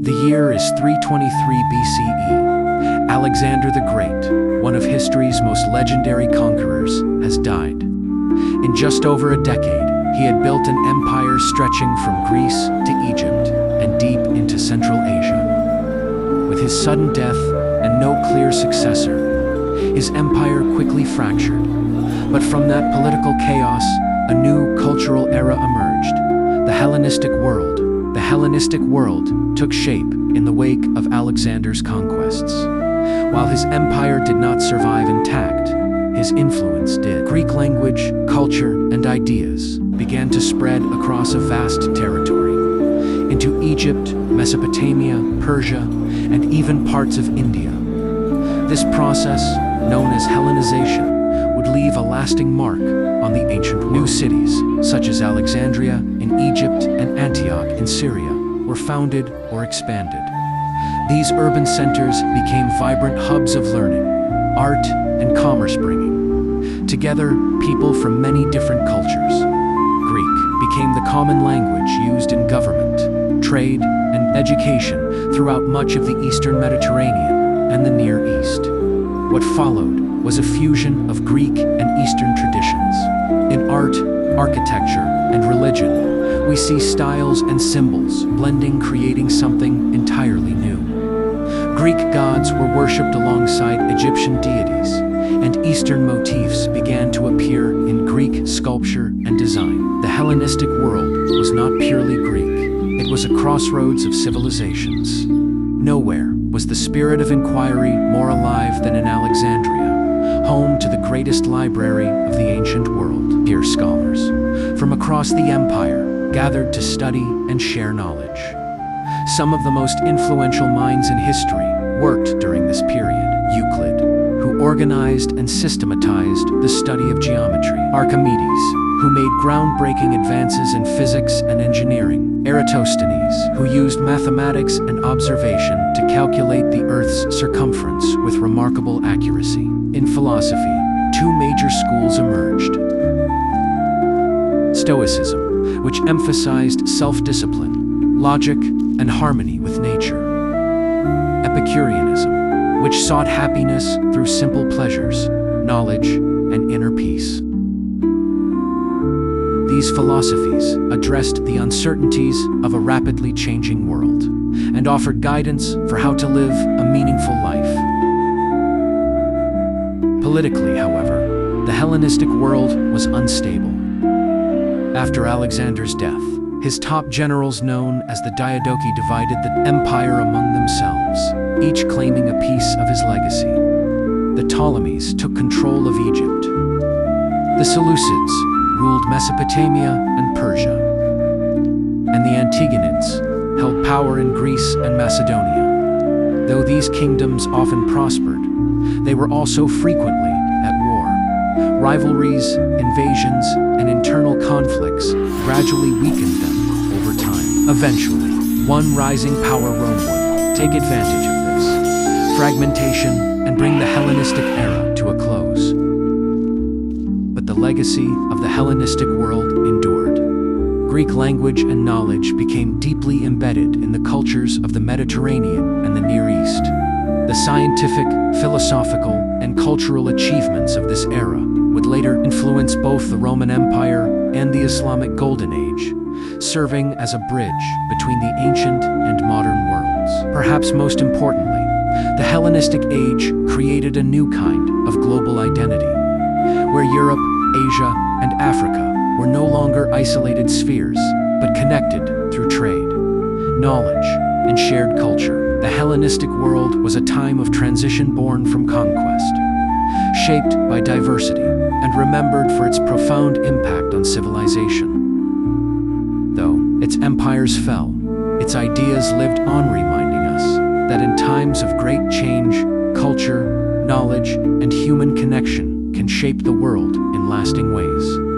The year is 323 BCE. Alexander the Great, one of history's most legendary conquerors, has died. In just over a decade, he had built an empire stretching from Greece to Egypt and deep into Central Asia. With his sudden death and no clear successor, his empire quickly fractured. But from that political chaos, a new cultural era emerged, the Hellenistic world. The Hellenistic world took shape in the wake of Alexander's conquests. While his empire did not survive intact, his influence did. Greek language, culture, and ideas began to spread across a vast territory, into Egypt, Mesopotamia, Persia, and even parts of India. This process, known as Hellenization, would leave a lasting mark on the ancient world. New cities, such as Alexandria in Egypt and Antioch in Syria, were founded or expanded. These urban centers became vibrant hubs of learning, art, and commerce bringing together people from many different cultures. Greek became the common language used in government, trade, and education throughout much of the Eastern Mediterranean and the Near East. What followed was a fusion of Greek and Eastern traditions. In art, architecture, and religion, we see styles and symbols blending, creating something entirely new. Greek gods were worshipped alongside Egyptian deities, and Eastern motifs began to appear in Greek sculpture and design. The Hellenistic world was not purely Greek. It was a crossroads of civilizations. Nowhere was the spirit of inquiry more alive than in Alexandria, home to the greatest library of the ancient world. Here, scholars from across the empire gathered to study and share knowledge. Some of the most influential minds in history worked during this period. Euclid, who organized and systematized the study of geometry. Archimedes, who made groundbreaking advances in physics and engineering. Eratosthenes, who used mathematics and observation to calculate the Earth's circumference with remarkable accuracy. In philosophy, two major schools emerged. Stoicism, which emphasized self-discipline, logic, and harmony with nature. Epicureanism, which sought happiness through simple pleasures, knowledge, and inner peace. These philosophies addressed the uncertainties of a rapidly changing world and offered guidance for how to live a meaningful life. Politically, however, the Hellenistic world was unstable. After Alexander's death, his top generals, known as the Diadochi, divided the empire among themselves, each claiming a piece of his legacy. The Ptolemies took control of Egypt. The Seleucids ruled Mesopotamia and Persia. And the Antigonids held power in Greece and Macedonia. Though these kingdoms often prospered, they were also frequently at war. Rivalries, invasions, and internal conflicts gradually weakened them over time. Eventually, one rising power, Rome, would take advantage of this fragmentation and bring the Hellenistic era to a close. But the legacy of the Hellenistic world endured. Greek language and knowledge became deeply embedded in the cultures of the Mediterranean and the Near East. The scientific, philosophical, and cultural achievements of this era would later influence both the Roman Empire and the Islamic Golden Age, serving as a bridge between the ancient and modern worlds. Perhaps most importantly, the Hellenistic Age created a new kind of global identity, where Europe, Asia, and Africa were no longer isolated spheres, but connected through trade, knowledge, and shared culture. The Hellenistic world was a time of transition born from conquest, shaped by diversity, and remembered for its profound impact on civilization. Though its empires fell, its ideas lived on, reminding us that in times of great change, culture, knowledge, and human connection can shape the world in lasting ways.